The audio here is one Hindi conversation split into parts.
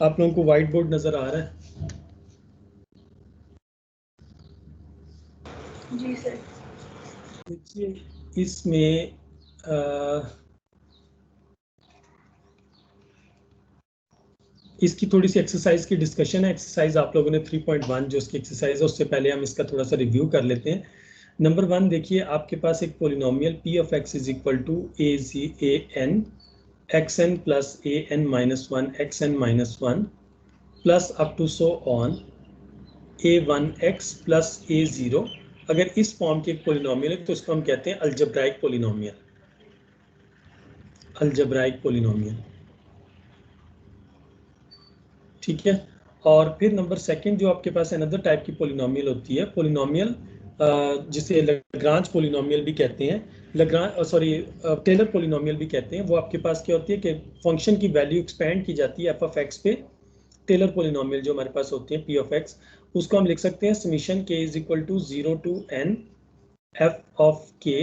आप लोगों को व्हाइट बोर्ड नजर आ रहा है? जी सर। देखिए इसमें इसकी थोड़ी सी एक्सरसाइज की डिस्कशन है। एक्सरसाइज आप लोगों ने 3.1 जो इसकी एक्सरसाइज है, उससे पहले हम इसका थोड़ा सा रिव्यू कर लेते हैं। नंबर 1 देखिए, आपके पास एक polynomial p of x is equal to a n xn plus an minus 1 xn minus 1 plus up to so on a1x plus a0। अगर इस फॉर्म की एक पोलिनोमियल है तो इसको हम कहते हैं अलजेब्राइक पोलिनोमियल। अलजेब्राइक पोलिनोमियल, ठीक है। और फिर नंबर सेकंड जो आपके पास अनदर टाइप की पोलिनोमियल होती है, पोलिनोमियल जिसे लग्रांज पोलिनोमियल भी कहते हैं, टेलर पोलिनोमियल भी कहते हैं। वो आपके पास क्या होती है कि फंक्शन की वैल्यू एक्सपेंड की जाती है एफ ऑफ एक्स पे। टेलर पोलिनोमियल जो हमारे पास होती है पी ऑफ एक्स, उसको हम लिख सकते हैं summation K is equal to 0 to n F of K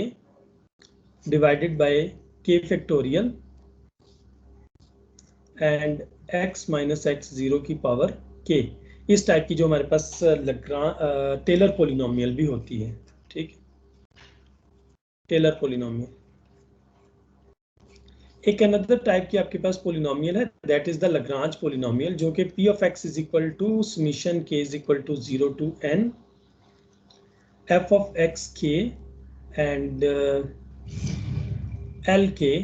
divided by K factorial and x minus X 0 की पावर k। इस टाइप की जो हमारे पास टेलर पोलिनोमियल भी होती है, ठीक। Taylor polynomial. एक अनदर टाइप की आपके पास पोलिनोमियल है, that is the Lagrange polynomial, जो कि p of x is equal to summation k is equal to 0 to n f of x k and l k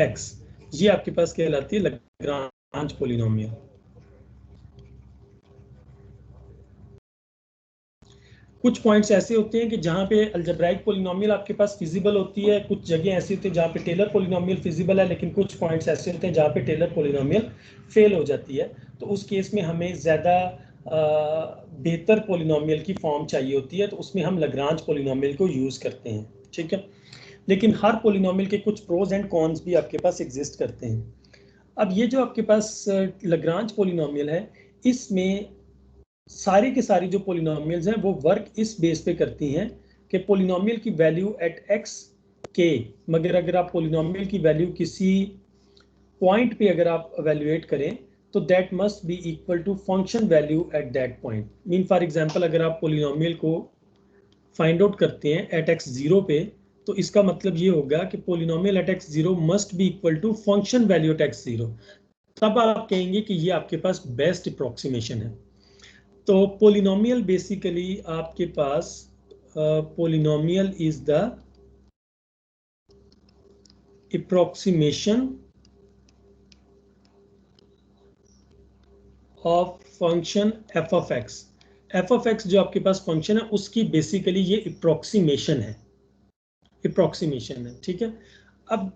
x। ये आपके पास कहलाती है लग्रांज पोलिनोमियल। कुछ पॉइंट्स ऐसे होते हैं कि जहाँ पे अलजेब्राइक पोलिनोमियल आपके पास फिजिबल होती है, कुछ जगह ऐसी होती है जहाँ पे टेलर पोलिनोमियल फिजिबल है, लेकिन कुछ पॉइंट्स ऐसे होते हैं जहाँ पे टेलर पोलिनोमियल फेल हो जाती है। तो उस केस में हमें ज़्यादा बेहतर पोलिनोमियल की फॉर्म चाहिए होती है, तो उसमें हम लग्रांज पोलिनोमियल को यूज़ करते हैं, ठीक है। लेकिन हर पोलिनोमियल के कुछ प्रोज एंड कॉन्स भी आपके पास एग्जिस्ट करते हैं। अब ये जो आपके पास लग्रांज पोलिनोमियल है, इसमें सारी की सारी जो पोलिनोमियल्स हैं वो वर्क इस बेस पे करती हैं कि पोलिनोमियल की वैल्यू एट एक्स के, मगर अगर आप पोलिनोमियल की वैल्यू किसी पॉइंट पे अगर आप एवेल्युएट करें तो that must be equal to function value at that point. Mean for example, अगर आप पोलिनोमियल को फाइंड आउट करते हैं एट एक्स 0 पे, तो इसका मतलब ये होगा कि polynomial at X 0 must be equal to function value at X 0। तब आप कहेंगे कि ये आपके पास बेस्ट अप्रोक्सीमेशन है। तो पोलिनोमियल बेसिकली आपके पास polynomial is the approximation of function F of X. F of X जो आपके पास फंक्शन है उसकी बेसिकली ये अप्रोक्सीमेशन है, अप्रोक्सीमेशन है, ठीक है। अब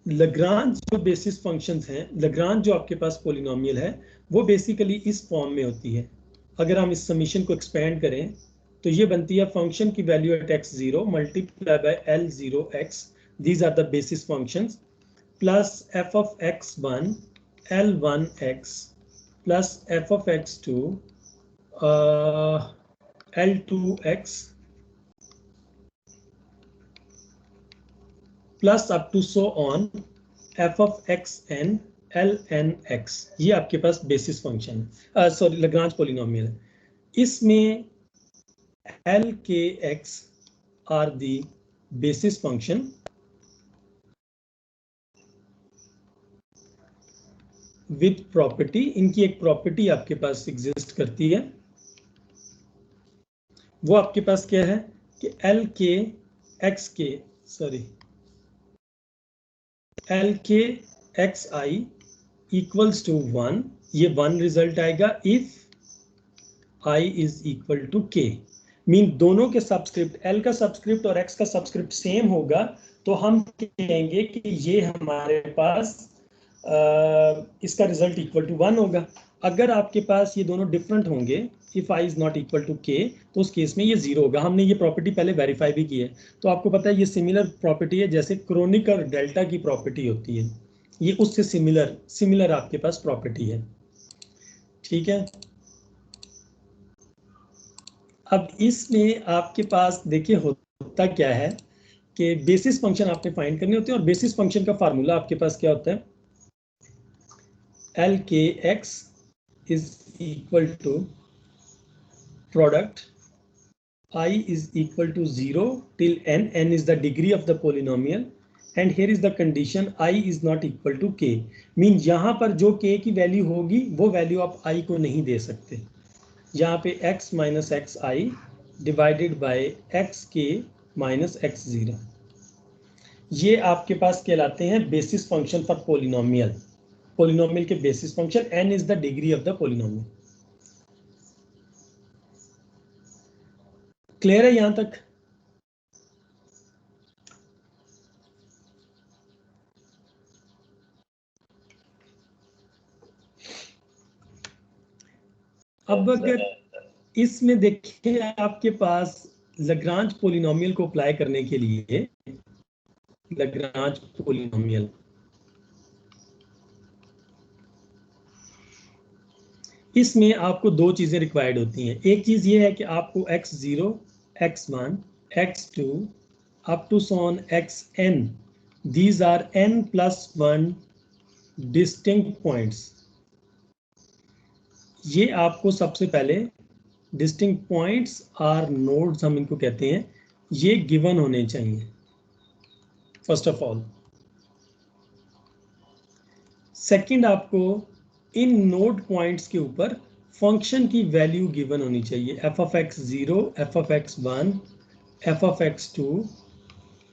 लग्रांज जो बेसिस फंक्शंस हैं, लग्रांज जो आपके पास पोलिनोमियल है वो बेसिकली इस फॉर्म में होती है। अगर हम इस समीशन को एक्सपेंड करें तो ये बनती है फंक्शन की value at X 0 multiply by L0x, these are the basis functions, plus f of x1 L1x plus f of x2 L2x plus up to so on f of xn lnx। ये आपके पास बेसिस फंक्शन है, सॉरी लग्रांज पोलिनोमियल है। इसमें L K X are the basis function with property। इनकी एक प्रॉपर्टी आपके पास एग्जिस्ट करती है, वो आपके पास क्या है कि L K X के sorry L K X I equals to 1। ये 1 रिजल्ट आएगा if I is equal to K। Mean दोनों के सबस्क्रिप्ट, L का सबस्क्रिप्ट और X का सबस्क्रिप्ट सेम होगा, तो हम कहेंगे कि ये हमारे पास इसका रिजल्ट इक्वल टू 1 होगा। अगर आपके पास ये दोनों डिफरेंट होंगे, if I is not equal to K, तो उस केस में ये 0 होगा। हमने ये प्रॉपर्टी पहले वेरीफाई भी की है, तो आपको पता है ये सिमिलर प्रॉपर्टी है जैसे क्रोनिक और डेल्टा की प्रॉपर्टी होती है, ये उससे सिमिलर आपके पास प्रॉपर्टी है, ठीक है। अब इसमें आपके पास देखिए होता क्या है कि बेसिस फंक्शन आपने फाइंड करने होते हैं, और बेसिस फंक्शन का फार्मूला आपके पास क्या होता है, एल के x is equal to product I is equal to 0 till n is the degree of the polynomial, and here is the condition I is not equal to k. Mean यहाँ पर जो k की वैल्यू होगी वो वैल्यू आप I को नहीं दे सकते. यहाँ पे x minus X I divided by X के माइनस एक्स जीरो, ये आपके पास कहलाते हैं basis function for polynomial. Polynomial के basis function, n is the degree of the polynomial. Clear है यहां तक? अब अगर इसमें देखिए आपके पास लग्रांज पोलिनोमियल को अप्लाई करने के लिए, लग्रांज पोलिनोमियल, इसमें आपको दो चीजें रिक्वायर्ड होती हैं. एक चीज ये है कि आपको x0, x1, x2 up to so on xn, these are n+1 distinct points. ये आपको सबसे पहले डिस्टिंक्ट पॉइंट्स आर नोड्स हम इनको कहते हैं, ये गिवन होने चाहिए फर्स्ट ऑफ ऑल. सेकंड, आपको इन नोड पॉइंट्स के ऊपर फंक्शन की वैल्यू गिवन होनी चाहिए. f(x0), f(x1), f(x2)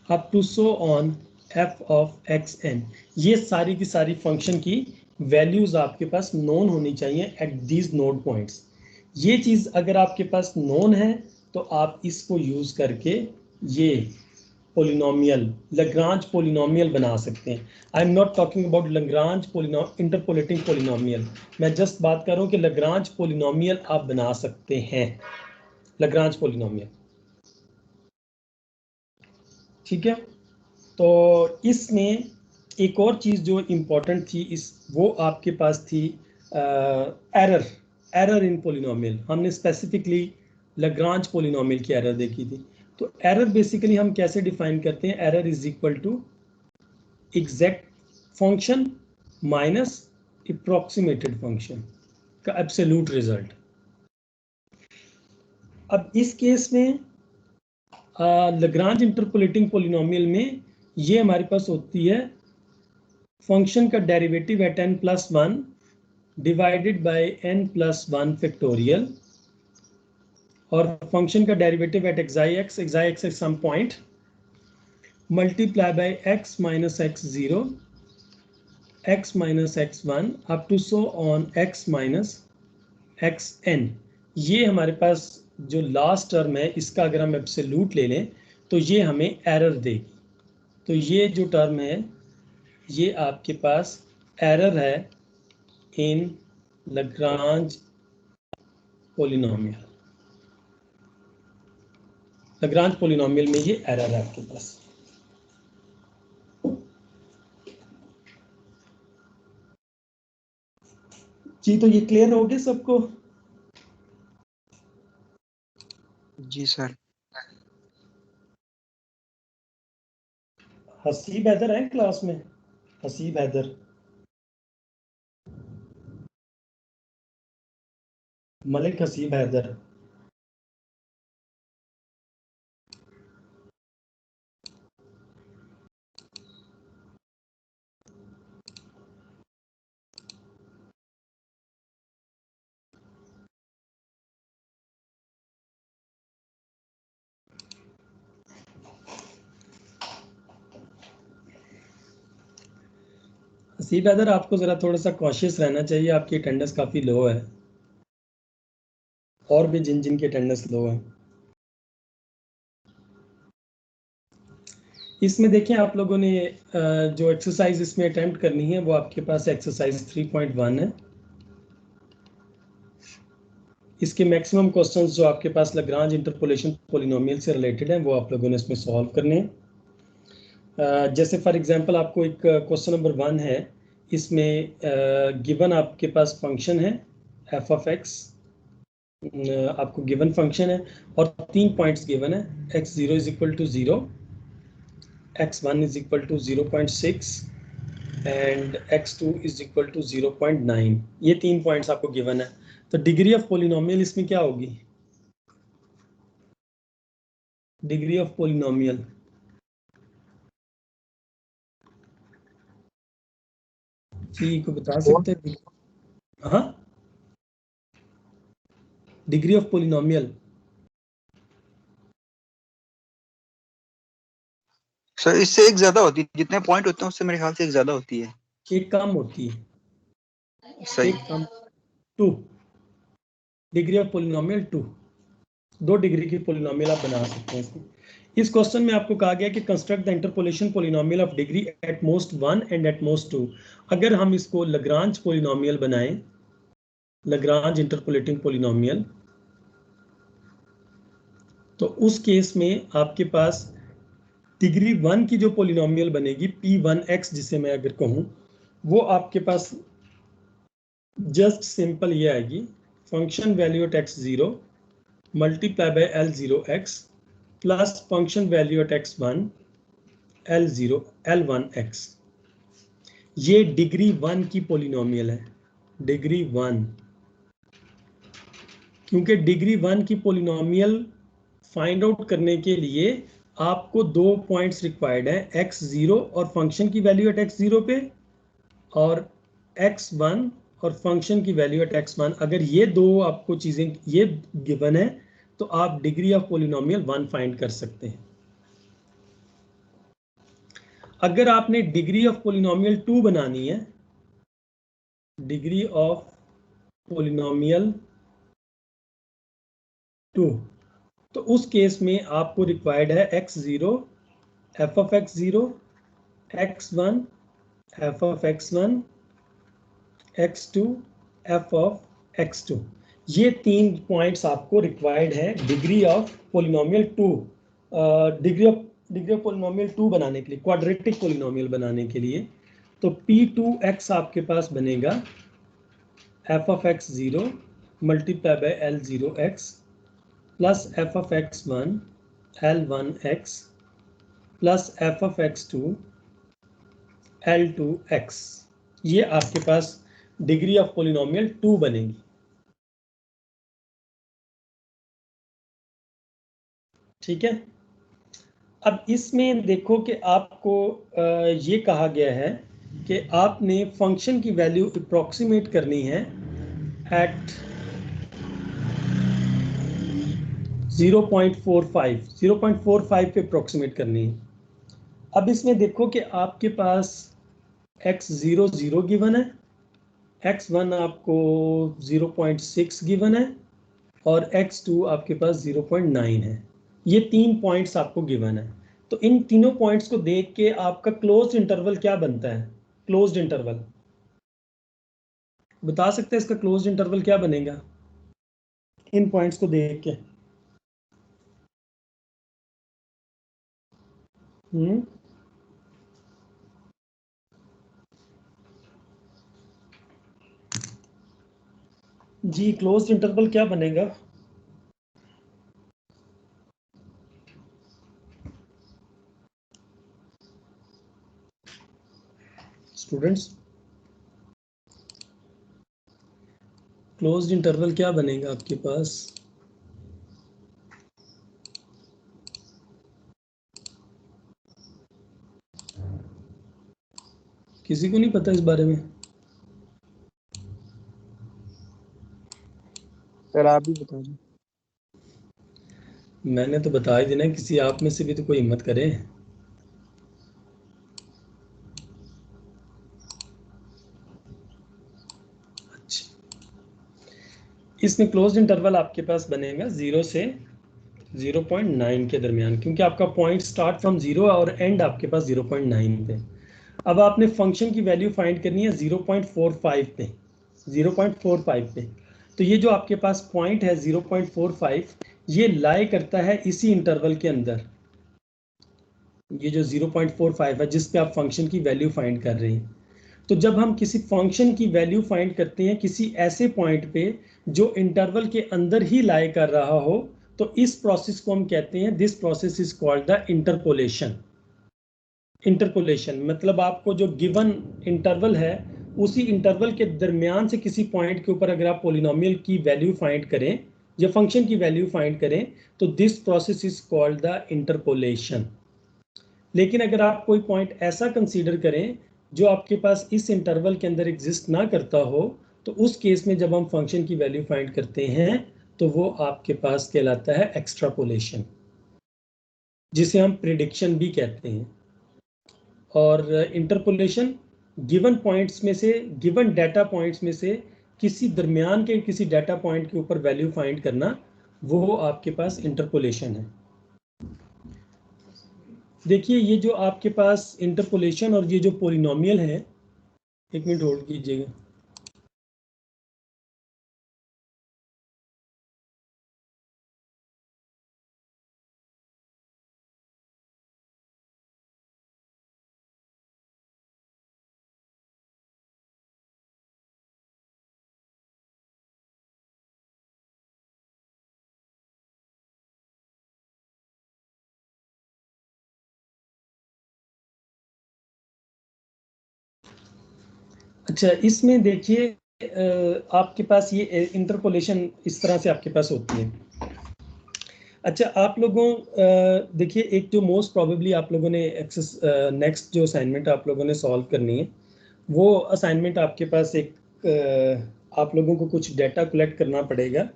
up to so on f(xn). ये सारी की सारी फंक्शन की वैल्यूज आपके पास नोन होनी चाहिए एट दीज नोड पॉइंट्स. ये चीज अगर आपके पास नोन है तो आप इसको यूज करके ये पोलिनोमियल, लग्रांज पोलिनोमियल बना सकते हैं. I am not talking about Lagrange interpolating polynomial, मैं जस्ट बात कर रहा हूँ कि लग्रांज पोलिनोमियल आप बना सकते हैं, लग्रांज पोलिनोमियल. ठीक है, तो इसमें एक और चीज जो इम्पोर्टेंट थी वो आपके पास थी एरर इन पोलिनोमियल. हमने स्पेसिफिकली लग्रांज पोलिनोमियल की एरर देखी थी. तो एरर बेसिकली हम कैसे डिफाइन करते हैं? Error is equal to exact function minus approximated function का एब्सोल्यूट रिजल्ट. अब इस केस में लग्रांज इंटरपोलेटिंग पोलिनोमियल में ये हमारे पास होती है फंक्शन का derivative at n+1 divided by n+1 factorial, और फंक्शन का derivative at x at some point multiply by x minus x0, x minus x1 up to so on x minus xn. ये हमारे पास जो लास्ट टर्म है, इसका अगर हम एब्सोल्यूट ले लें तो ये हमें एरर देगी. तो ये जो टर्म है ये आपके पास एरर है इन लग्रांज पोलिनोमियल. लग्रांज पोलिनोमियल में ये एरर है आपके पास. जी, तो ये क्लियर हो गया सबको? जी सर. हसीब हैदर है क्लास में? हसीब हैदर, मलिक हसीब हैदर. हसीब हैदर, आपको जरा थोड़ा सा कॉशियस रहना चाहिए, आपकी अटेंडेंस काफी लो है, और भी जिन जिन की अटेंडेंस लो है. इसमें देखें आप लोगों ने जो एक्सरसाइज इसमें अटेम्प्ट करनी है वो आपके पास एक्सरसाइज 3.1 है. इसके मैक्सिमम क्वेश्चंस जो आपके पास लग्रांज इंटरपोलेशन पोलिनोमियल से रिलेटेड हैं वो आप लोगों ने इसमें सॉल्व करने हैं. जैसे फॉर एग्जांपल आपको एक क्वेश्चन नंबर 1 है, इसमें गिवन आपके पास फंक्शन है f(x), आपको गिवन फंक्शन है और 3 पॉइंट्स गिवन है. x0 is equal to 0, x1 is equal to 0.6, and x2 is equal to 0.9। ये 3 पॉइंट्स आपको गिवन है। तो डिग्री ऑफ पोलिनोमियल इसमें क्या होगी? डिग्री ऑफ पोलिनोमियल जी को बता सकते हैं? हाँ, डिग्री ऑफ पोलिनोमियल सर इससे एक ज्यादा होती है, जितने पॉइंट होते हैं उससे मेरे ख्याल से एक ज्यादा होती है। एक कम होती है, सही। एक कम 2। डिग्री ऑफ पोलिनोमियल 2, 2 डिग्री की पोलिनोमियल आप बना सकते हैं इसमें। इस क्वेश्चन में आपको कहा गया कि construct the interpolation polynomial of degree at most 1 and at most 2। अगर हम इसको लग्रांज पोलिनोमियल बनाएं, लग्रांज इंटरपोलेटिंग पोलिनोमियल, तो उस केस में आपके पास डिग्री 1 की जो पोलिनोमियल बनेगी P1x, जिसे मैं अगर कहूं, वो आपके पास जस्ट सिंपल ये आएगी, function value at x0 multiply by L0x plus function value at x1 L1x। ये डिग्री 1 की पोलिनोमियल है, डिग्री 1। क्योंकि डिग्री 1 की पोलिनोमियल फाइंड आउट करने के लिए आपको 2 पॉइंट्स रिक्वायर्ड है, x0 और फंक्शन की वैल्यू एट x0 पे, और x1 और फंक्शन की वैल्यू एट x1। अगर ये दो आपको चीजें ये गिवन है तो आप डिग्री ऑफ पोलिनोमियल 1 फाइंड कर सकते हैं। अगर आपने डिग्री ऑफ पोलिनोमियल 2 बनानी है, डिग्री ऑफ पोलिनोमियल 2, तो उस केस में आपको रिक्वायर्ड है x0 f of x0, x1 f of x1, x2 f of x2। ये 3 पॉइंट्स आपको रिक्वायर्ड है degree of polynomial 2, degree of polynomial 2 बनाने के लिए, क्वाड्रेटिक पोलिनोमियल बनाने के लिए। तो P2x आपके पास बनेगा f of x0 multiply by L0x plus f of x1 L1x plus f of x2 L2x। ये आपके पास डिग्री ऑफ पोलिनोमियल 2 बनेगी। ठीक है, अब इसमें देखो कि आपको ये कहा गया है कि आपने फंक्शन की वैल्यू अप्रॉक्सीमेट करनी है एट 0.45 पे अप्रॉक्सीमेट करनी है। अब इसमें देखो कि आपके पास x0 0 गिवन है, x1 आपको 0.6 गिवन है और x2 आपके पास 0.9 है। ये 3 पॉइंट्स आपको गिवन है। तो इन तीनों पॉइंट्स को देख के आपका क्लोज्ड इंटरवल क्या बनता है? क्लोज्ड इंटरवल बता सकते हैं इसका क्लोज्ड इंटरवल क्या बनेगा इन पॉइंट्स को देख के? जी, क्लोज्ड इंटरवल क्या बनेगा? स्टूडेंट्स, क्लोज्ड इंटरवल क्या बनेगा आपके पास? किसी को नहीं पता इस बारे में? सर आप भी बता दो। मैंने तो बता ही देना, किसी आप में से भी तो कोई हिम्मत करे। इसमें क्लोज्ड इंटरवल आपके पास बनेगा 0 से 0.9 के दरमियान, क्योंकि आपका पॉइंट स्टार्ट फ्रॉम 0 और एंड आपके पास 0.9 पे। अब आपने फंक्शन की वैल्यू फाइंड करनी है 0.45 पे, 0.45 पे। तो ये जो आपके पास पॉइंट है 0.45, ये लाई करता है इसी इंटरवल के अंदर। ये जो 0.45 है जिस पे आप फंक्शन की वैल्यू फाइंड कर रहे हैं। तो जब हम किसी फंक्शन की वैल्यू फाइंड करते हैं किसी ऐसे पॉइंट पे जो इंटरवल के अंदर ही लाई कर रहा हो, तो इस प्रोसेस को हम कहते हैं, this process is called the interpolation. Interpolation मतलब आपको जो गिवन इंटरवल है उसी इंटरवल के दरमियान से किसी पॉइंट के ऊपर अगर आप पोलिनोमियल की वैल्यू फाइंड करें या फंक्शन की वैल्यू फाइंड करें तो this process is called the interpolation. लेकिन अगर आप कोई पॉइंट ऐसा कंसीडर करें जो आपके पास इस इंटरवल के अंदर एग्जिस्ट ना करता हो तो उस केस में जब हम फंक्शन की वैल्यू फाइंड करते हैं तो वो आपके पास कहलाता है एक्सट्रापोलेशन, जिसे हम प्रिडिक्शन भी कहते हैं। और इंटरपोलेशन गिवन पॉइंट्स में से, गिवन डाटा पॉइंट्स में से किसी दरमियान के किसी डाटा पॉइंट के ऊपर वैल्यू फाइंड करना, वो आपके पास इंटरपोलेशन है। देखिए ये जो आपके पास इंटरपोलेशन और ये जो पोलिनोमियल है, एक मिनट होल्ड कीजिएगा। अच्छा, इसमें देखिए आपके पास ये इंटरपोलेशन इस तरह से आपके पास होती है। अच्छा, आप लोगों देखिए एक जो मोस्ट प्रोबेबली आप लोगों ने नेक्स्ट जो असाइनमेंट आप लोगों ने सॉल्व करनी है, वो असाइनमेंट आपके पास एक आप लोगों को कुछ डाटा कलेक्ट करना पड़ेगा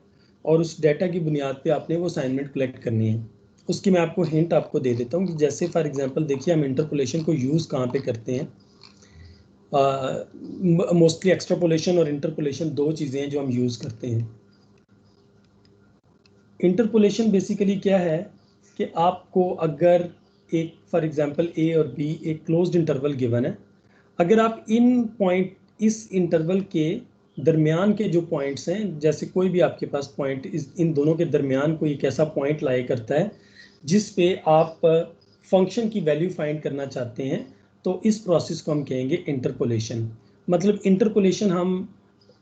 और उस डाटा की बुनियाद पे आपने वो असाइनमेंट कलेक्ट करनी है। उसकी मैं आपको हिंट आपको दे देता हूँ कि जैसे फॉर एग्जांपल देखिए हम इंटरपोलेशन को यूज़ कहाँ पे करते हैं। मोस्टली एक्सट्रापोलेशन और इंटरपोलेशन दो चीज़ें हैं जो हम यूज़ करते हैं। इंटरपोलेशन बेसिकली क्या है कि आपको अगर एक फॉर एग्जांपल ए और बी एक क्लोज्ड इंटरवल गिवन है, अगर आप इन पॉइंट इस इंटरवल के दरमियान के जो पॉइंट्स हैं, जैसे कोई भी आपके पास पॉइंट इन दोनों के दरमियान कोई एक ऐसा पॉइंट लाया करता है जिस पे आप फंक्शन की वैल्यू फाइंड करना चाहते हैं, तो इस प्रोसेस को हम कहेंगे इंटरपोलेशन। मतलब इंटरपोलेशन हम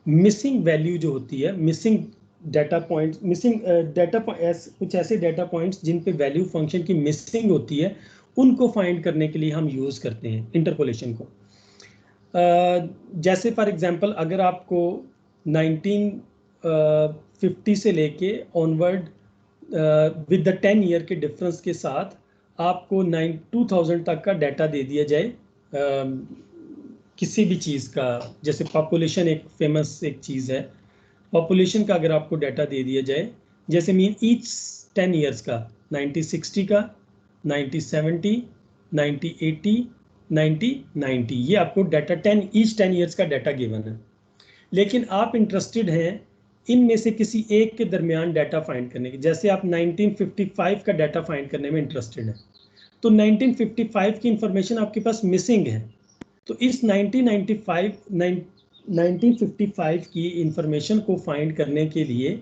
मिसिंग वैल्यू जो होती है, missing data points, missing data कुछ ऐसे डाटा पॉइंट्स जिन पे वैल्यू फंक्शन की मिसिंग होती है, उनको फाइंड करने के लिए हम यूज़ करते हैं इंटरपोलेशन को। जैसे फॉर एग्जांपल अगर आपको 1950 से लेके ऑनवर्ड विद द 10 ईयर के डिफरेंस के साथ आपको 2000 तक का डाटा दे दिया जाए किसी भी चीज़ का, जैसे पॉपुलेशन एक फेमस एक चीज़ है, पॉपुलेशन का अगर आपको डाटा दे दिया जाए, जैसे मीन ईच 10 ईयर्स का, 1960 का, 1970, 1980, 1990, ये आपको डाटा 10 ईयर्स का डाटा गिवन है। लेकिन आप इंटरेस्टेड हैं इनमें से किसी एक के दरमियान डाटा फाइंड करने की, जैसे आप 1955 का डाटा फाइंड करने में इंटरेस्टेड हैं, तो 1955 की इंफॉर्मेशन आपके पास मिसिंग है, तो इस 1955 की इंफॉर्मेशन को फाइंड करने के लिए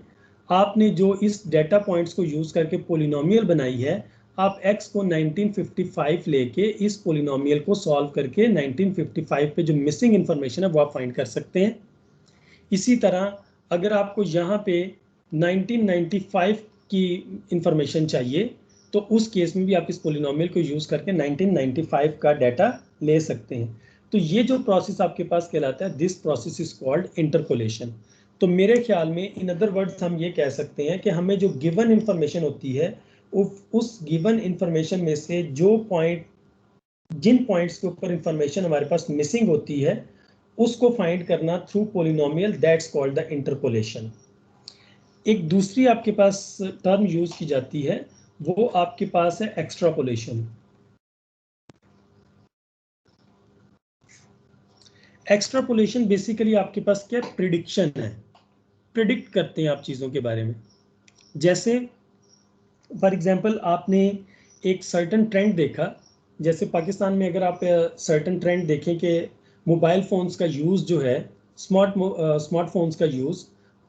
आपने जो इस डाटा पॉइंट्स को यूज़ करके पोलिनोमियल बनाई है, आप x को 1955 लेके इस पोलिनोमियल को सॉल्व करके 1955 पे जो मिसिंग इंफॉर्मेशन है वो आप फाइंड कर सकते हैं। इसी तरह अगर आपको यहाँ पे 1995 की इंफॉर्मेशन चाहिए तो उस केस में भी आप इस पोलिनोमियल को यूज़ करके 1995 का डाटा ले सकते हैं। तो ये जो प्रोसेस आपके पास कहलाता है, this process is called interpolation. तो मेरे ख्याल में इन अदर वर्ड्स हम ये कह सकते हैं कि हमें जो गिवन इंफॉर्मेशन होती है उस गिवन इंफॉर्मेशन में से जो पॉइंट, जिन पॉइंट्स के ऊपर इंफॉर्मेशन हमारे पास मिसिंग होती है, उसको फाइंड करना through polynomial, that's called the interpolation. एक दूसरी आपके पास टर्म यूज की जाती है, वो आपके पास है एक्स्ट्रापोलेशन। एक्स्ट्रापोलेशन बेसिकली आपके पास क्या प्रिडिक्शन है, प्रिडिक्ट करते हैं आप चीज़ों के बारे में। जैसे फॉर एग्जांपल आपने एक सर्टन ट्रेंड देखा, जैसे पाकिस्तान में अगर आप सर्टन ट्रेंड देखें कि मोबाइल फ़ोन्स का यूज़ जो है, स्मार्टफोन्स का यूज़,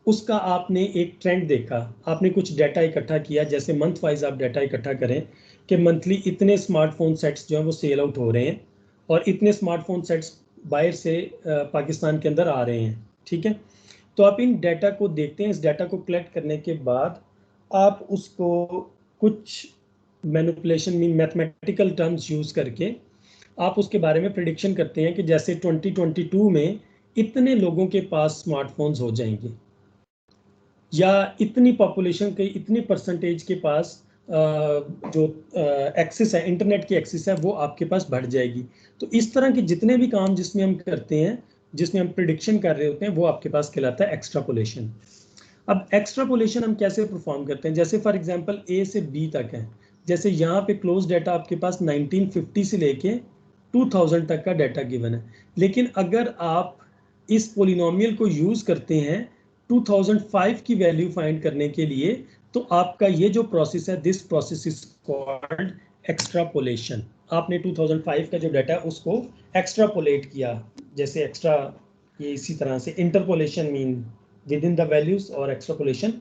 उसका आपने एक ट्रेंड देखा, आपने कुछ डाटा इकट्ठा किया, जैसे मंथ वाइज आप डाटा इकट्ठा करें कि मंथली इतने स्मार्टफोन सेट्स जो हैं वो सेल आउट हो रहे हैं और इतने स्मार्टफोन सेट्स बाहर से पाकिस्तान के अंदर आ रहे हैं, ठीक है। तो आप इन डाटा को देखते हैं, इस डाटा को कलेक्ट करने के बाद आप उसको कुछ मैनिपुलेशन में मैथमेटिकल टर्म्स यूज़ करके आप उसके बारे में प्रिडिक्शन करते हैं कि जैसे 2022 में इतने लोगों के पास स्मार्टफोन्स हो जाएंगे, या इतनी पॉपुलेशन के इतनी परसेंटेज के पास जो एक्सेस है, इंटरनेट की एक्सेस है, वो आपके पास बढ़ जाएगी। तो इस तरह के जितने भी काम जिसमें हम करते हैं, जिसमें हम प्रिडिक्शन कर रहे होते हैं, वो आपके पास कहलाता है एक्स्ट्रापोलेशन। अब एक्स्ट्रापोलेशन हम कैसे परफॉर्म करते हैं? जैसे फॉर एग्जांपल ए से बी तक है, जैसे यहाँ पे क्लोज डाटा आपके पास 1950 से लेके 2000 तक का डाटा गिवन है, लेकिन अगर आप इस पोलिनोमियल को यूज करते हैं 2005 की वैल्यू फाइंड करने के लिए, तो आपका ये जो प्रोसेस है, this process is called extrapolation. आपने 2005 का जो डाटा है उसको एक्स्ट्रापोलेट किया, जैसे एक्स्ट्रा, ये इसी तरह से interpolation mean with in the values, और एक्स्ट्रापोलेशन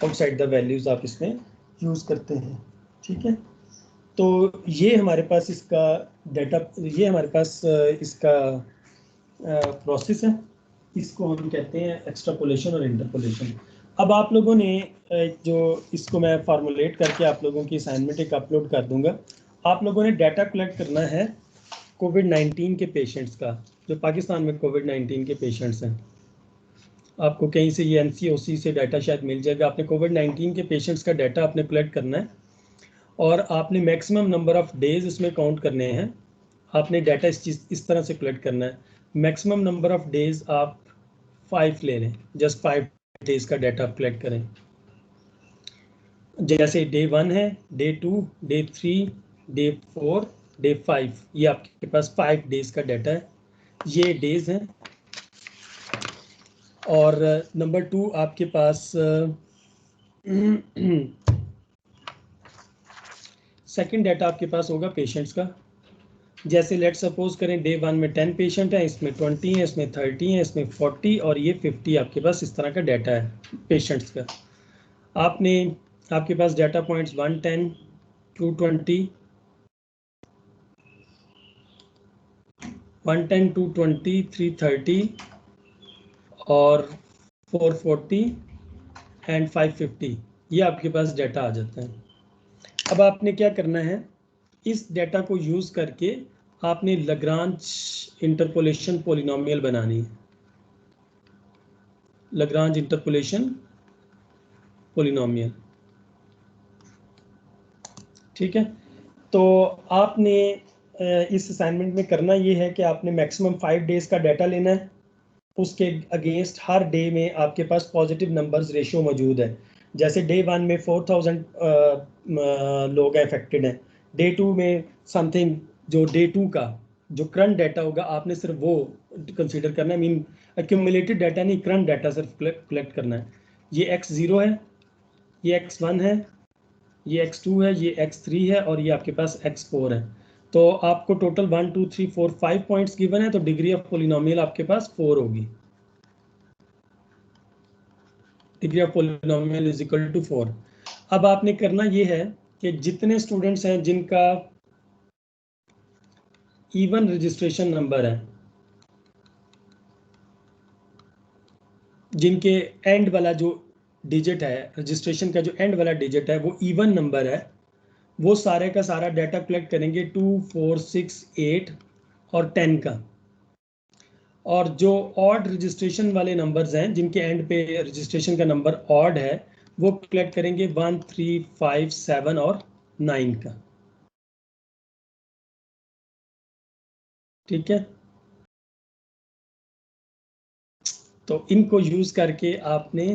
आउटसाइड द वैल्यूज आप इसमें यूज करते हैं। ठीक है, तो ये हमारे पास इसका डाटा, ये हमारे पास इसका प्रोसेस है, इसको हम कहते हैं एक्स्ट्रापोलेशन और इंटरपोलेशन। अब आप लोगों ने जो इसको मैं फार्मूलेट करके आप लोगों की असाइनमेंट एक अपलोड कर दूंगा। आप लोगों ने डाटा कलेक्ट करना है कोविड-19 के पेशेंट्स का, जो पाकिस्तान में कोविड-19 के पेशेंट्स हैं। आपको कहीं से ये NCOC से डाटा शायद मिल जाएगा। आपने कोविड-19 के पेशेंट्स का डाटा आपने कलेक्ट करना है, और आपने मैक्सिमम नंबर ऑफ डेज इसमें काउंट करने हैं। आपने डाटा इस तरह से कलेक्ट करना है, मैक्सिमम नंबर ऑफ डेज आप 5 ले लें, जस्ट 5 डेज का डाटा आप कलेक्ट करें। जैसे डे 1 है, डे 2, डे 3, डे 4, डे 5, ये आपके पास 5 डेज का डाटा है, ये डेज हैं। और नंबर 2 आपके पास सेकंड डाटा आपके पास होगा पेशेंट्स का। जैसे लेट सपोज करें डे 1 में 10 पेशेंट हैं, इसमें 20 हैं, इसमें 30 हैं, इसमें 40 और ये 50, आपके पास इस तरह का डाटा है पेशेंट्स का। आपके पास डाटा पॉइंट्स 110, 220, 110, 220, 330 और 440 एंड 550, ये आपके पास डाटा आ जाता है। अब आपने क्या करना है, इस डाटा को यूज करके आपने लाग्रांज इंटरपोलेशन पॉलिनोमियल बनानी है, लाग्रांज इंटरपोलेशन पॉलिनोमियल। ठीक है, तो आपने इस असाइनमेंट में करना ये है कि आपने मैक्सिमम 5 डेज का डाटा लेना है, उसके अगेंस्ट हर डे में आपके पास पॉजिटिव नंबर्स रेशियो मौजूद है। जैसे डे 1 में 4000 लोग अफेक्टेड हैं, डे 2 में समथिंग, जो डे 2 का जो करंट डाटा होगा आपने सिर्फ वो कंसीडर करना है, मीन एक्यूमुलेटेड डाटा नहीं, करंट डाटा सिर्फ कलेक्ट करना है। ये x0 है, ये x1 है, ये x2 है, ये x3 है, और ये आपके पास x4 है। तो आपको टोटल 1 2 3 4 5 पॉइंट्स गिवन है, तो डिग्री ऑफ पोलिनोमियल आपके पास 4 होगी। Degree of polynomial is equal to 4। अब आपने करना ये है कि जितने स्टूडेंट्स हैं जिनका इवन रजिस्ट्रेशन नंबर है, जिनके एंड वाला जो डिजिट है, रजिस्ट्रेशन का जो एंड वाला डिजिट है वो इवन नंबर है, वो सारे का सारा डाटा कलेक्ट करेंगे 2 4 6 8 और 10 का। और जो ऑड रजिस्ट्रेशन वाले नंबर्स हैं, जिनके एंड पे रजिस्ट्रेशन का नंबर ऑड है, वो कलेक्ट करेंगे 1 3 5 7 और 9 का। ठीक है, तो इनको यूज करके आपने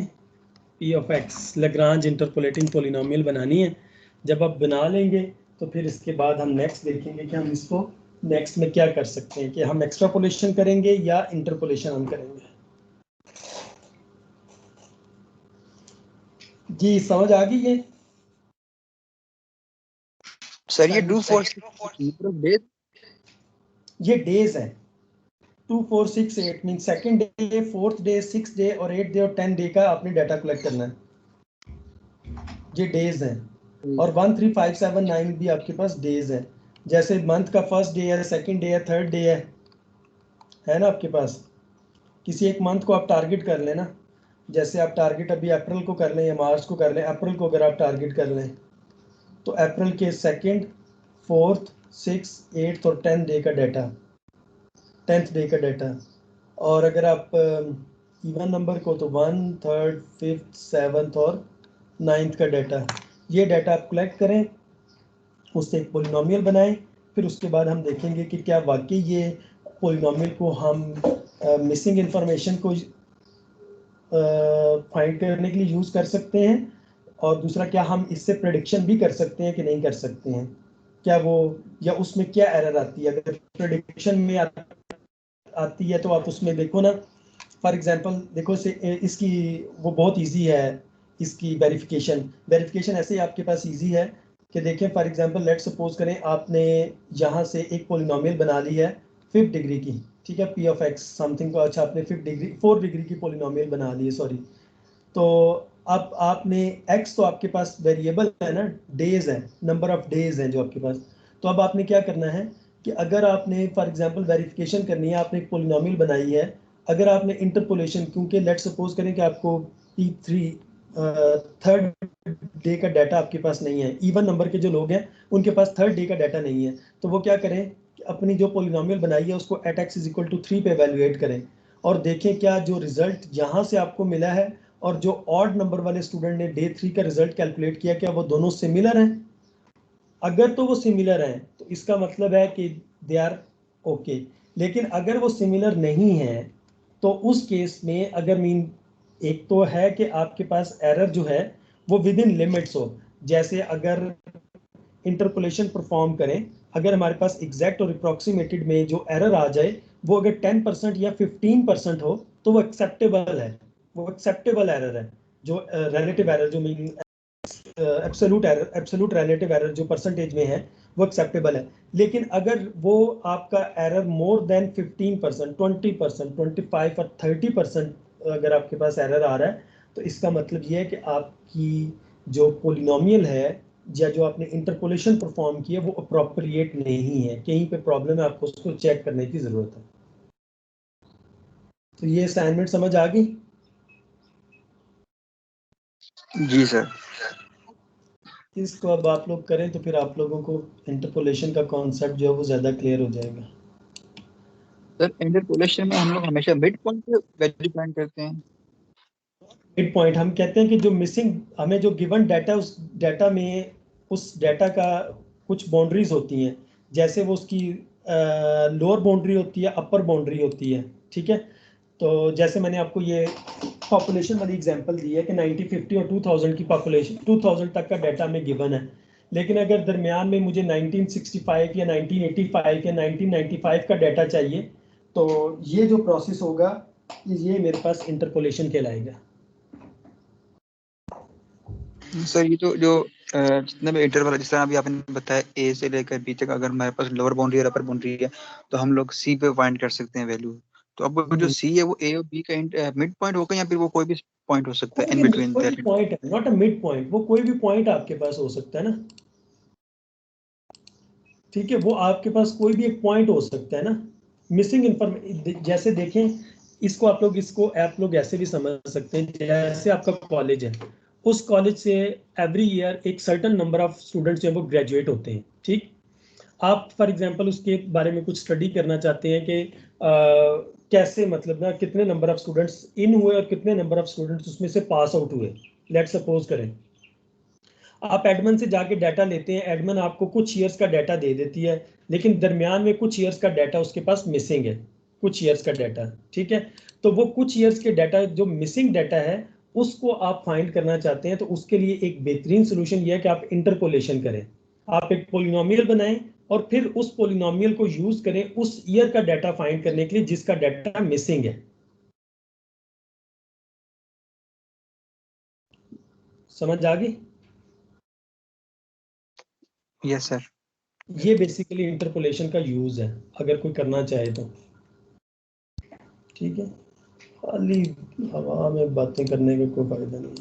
P of x Lagrange interpolating polynomial बनानी है। जब आप बना लेंगे तो फिर इसके बाद हम नेक्स्ट देखेंगे कि हम इसको नेक्स्ट में क्या कर सकते हैं, कि हम एक्स्ट्रापोलेशन करेंगे या इंटरपोलेशन हम करेंगे। जी समझ आ गई है सर ये 2 4 6 डेज, ये डेज है। 2 4 6 8 mean second day, fourth day, 6th day और 8th डे और 10th डे का आपने डाटा कलेक्ट करना है, ये डेज हैं। और 1 3 5 7 9 भी आपके पास डेज है। जैसे मंथ का फर्स्ट डे है, सेकंड डे है, थर्ड डे है ना आपके पास। किसी एक मंथ को आप टारगेट कर लेना, जैसे आप टारगेट अभी अप्रैल को कर लें या मार्च को कर लें। अप्रैल को अगर आप टारगेट कर लें तो अप्रैल के सेकंड, फोर्थ, 6, 8 और 10 डे का डाटा, 10th डे का डाटा। और अगर आप इवन नंबर को तो 1, 3rd, 5th, 7th और 9th का डाटा, ये डाटा आप कलेक्ट करें, उससे एक पोलिनोमियल बनाएं, फिर उसके बाद हम देखेंगे कि क्या वाकई ये पोलिनोमियल को हम मिसिंग इंफॉर्मेशन को फाइंड करने के लिए यूज़ कर सकते हैं, और दूसरा क्या हम इससे प्रेडिक्शन भी कर सकते हैं कि नहीं कर सकते हैं, क्या वो, या उसमें क्या एरर आती है। अगर प्रेडिक्शन में आती है तो आप उसमें देखो ना, फॉर एग्जांपल देखो से इसकी वो बहुत इजी है इसकी वेरिफिकेशन ऐसे ही आपके पास इजी है कि देखें, फॉर एग्जांपल लेट सपोज करें आपने यहाँ से एक पोलिनोमियल बना ली है 5th डिग्री की, ठीक है, p ऑफ x समथिंग को, अच्छा आपने 4 डिग्री की पोलिनोमियल बना ली है, सॉरी। तो अब आपने x तो आपके पास वेरिएबल है ना, डेज है, नंबर ऑफ डेज हैं जो आपके पास। तो अब आपने क्या करना है कि अगर आपने फॉर एग्जांपल वेरिफिकेशन करनी है, आपने एक पोलिनोमियल बनाई है, अगर आपने इंटरपोलेशन, क्योंकि लेट सपोज करें कि आपको P3 3rd डे का डाटा आपके पास नहीं है, इवन नंबर के जो लोग हैं उनके पास 3rd डे का डाटा नहीं है, तो वो क्या करें कि अपनी जो पोलिनोमियल बनाई है उसको एट x = 3 पे एवेल्युएट करें और देखें क्या जो रिजल्ट यहाँ से आपको मिला है और जो ऑड नंबर वाले स्टूडेंट ने डे 3 का रिजल्ट कैलकुलेट किया, क्या वो दोनों सिमिलर हैं। अगर तो वो सिमिलर हैं तो इसका मतलब है कि दे आर ओके, लेकिन अगर वो सिमिलर नहीं है तो उस केस में अगर मीन एक तो है कि आपके पास एरर जो है वो विद इन लिमिट्स हो, जैसे अगर इंटरपोलेशन परफॉर्म करें, अगर हमारे पास एग्जैक्ट और अप्रॉक्सीमेटेड में जो एरर आ जाए वो अगर 10% या 15% हो तो वो एक्सेप्टेबल है, वो एक्सेप्टेबल एरर है। जो रिलेटिव एरर जो मीन एब्सोल्यूट रिलेटिव एरर जो परसेंटेज में है वो एक्सेप्टेबल है। लेकिन अगर वो आपका एरर मोर देन 15%, 20%, 25 और 30% अगर आपके पास एरर आ रहा है तो इसका मतलब ये है कि आपकी जो पोलिनोमियल है या जो आपने इंटरपोलेशन परफॉर्म की है वो अप्रोप्रिएट नहीं है, कहीं पे प्रॉब्लम है, आपको उसको चेक करने की जरूरत है। तो ये असाइनमेंट समझ आ गई? जी सर। इसको अब आप लोग करें तो फिर आप लोगों को इंटरपोलेशन का कॉन्सेप्ट जो है वो ज़्यादा क्लियर हो जाएगा। सर इंटरपोलेशन में हम लोग हमेशा मिड पॉइंट पे वैल्यू फाइंड करते हैं। मिड पॉइंट हम कहते हैं कि जो मिसिंग हमें जो गिवन डाटा, उस डाटा में उस डाटा का कुछ बाउंड्रीज होती हैं, जैसे वो उसकी लोअर बाउंड्री होती है, अपर बाउंड्री होती है, ठीक है। तो जैसे मैंने आपको ये पॉपुलेशन वाली एग्जांपल दी है कि 1950 और 2000 की पॉपुलेशन, 2000 तक का डाटा में गिवन है, लेकिन अगर दरमियान में मुझे 1965 या 1985 या 1995 का डाटा चाहिए तो ये जो प्रोसेस होगा ये मेरे पास इंटरपोलेशन कहलाएगा। सर ये तो जो जितने भी इंटरवल जिस तरह अभी आपने बताया ए से लेकर बी तक, अगर हमारे पास लोअर बाउंड्री और अपर बाउंड्री है तो हम लोग सी पे फाइंड कर सकते हैं वैल्यू। तो अब जो सी है वो ए और बी का मिड पॉइंट होगा या फिर वो कोई भी पॉइंट हो सकता है इन बिटवीन कोई भी दैट? पॉइंट है, नॉट अ मिड पॉइंट, वो कोई भी पॉइंट आपके पास हो सकता है ना, ठीक है, वो आपके पास कोई भी एक पॉइंट हो सकता है ना। मिसिंग इंफॉर्मेशन जैसे देखें, इसको आप लोग ऐसे भी समझ सकते हैं, जैसे आपका कॉलेज है, उस कॉलेज से एवरी ईयर एक सर्टेन नंबर ऑफ स्टूडेंट्स जो है वो ग्रेजुएट होते हैं, ठीक। आप फॉर एग्जांपल उसके बारे में कुछ स्टडी करना चाहते हैं कि कैसे मतलब ना कितने नंबर ऑफ स्टूडेंट्स इन हुए और कितने नंबर ऑफ स्टूडेंट्स उसमें से पास आउट हुए, लेट सपोज करें। आप एडमन से जाके डाटा लेते हैं, एडमन आपको कुछ ईयर्स का डाटा दे देती है, लेकिन दरमियान में कुछ ईयर्स का डाटा उसके पास मिसिंग है, कुछ ईयर्स का डाटा, ठीक है। तो वो कुछ ईयर्स के डाटा जो मिसिंग डाटा है उसको आप फाइंड करना चाहते हैं, तो उसके लिए एक बेहतरीन सोल्यूशन ये है कि आप इंटरपोलेशन करें। आप एक पोलिनोमियल बनाएं और फिर उस पोलिनोमियल को यूज करें उस ईयर का डाटा फाइंड करने के लिए जिसका डाटा मिसिंग है। समझ आ गई? Yes sir. ये बेसिकली इंटरपोलेशन का यूज है अगर कोई करना चाहे तो, ठीक है। खाली हवा में बातें करने का कोई फायदा नहीं है।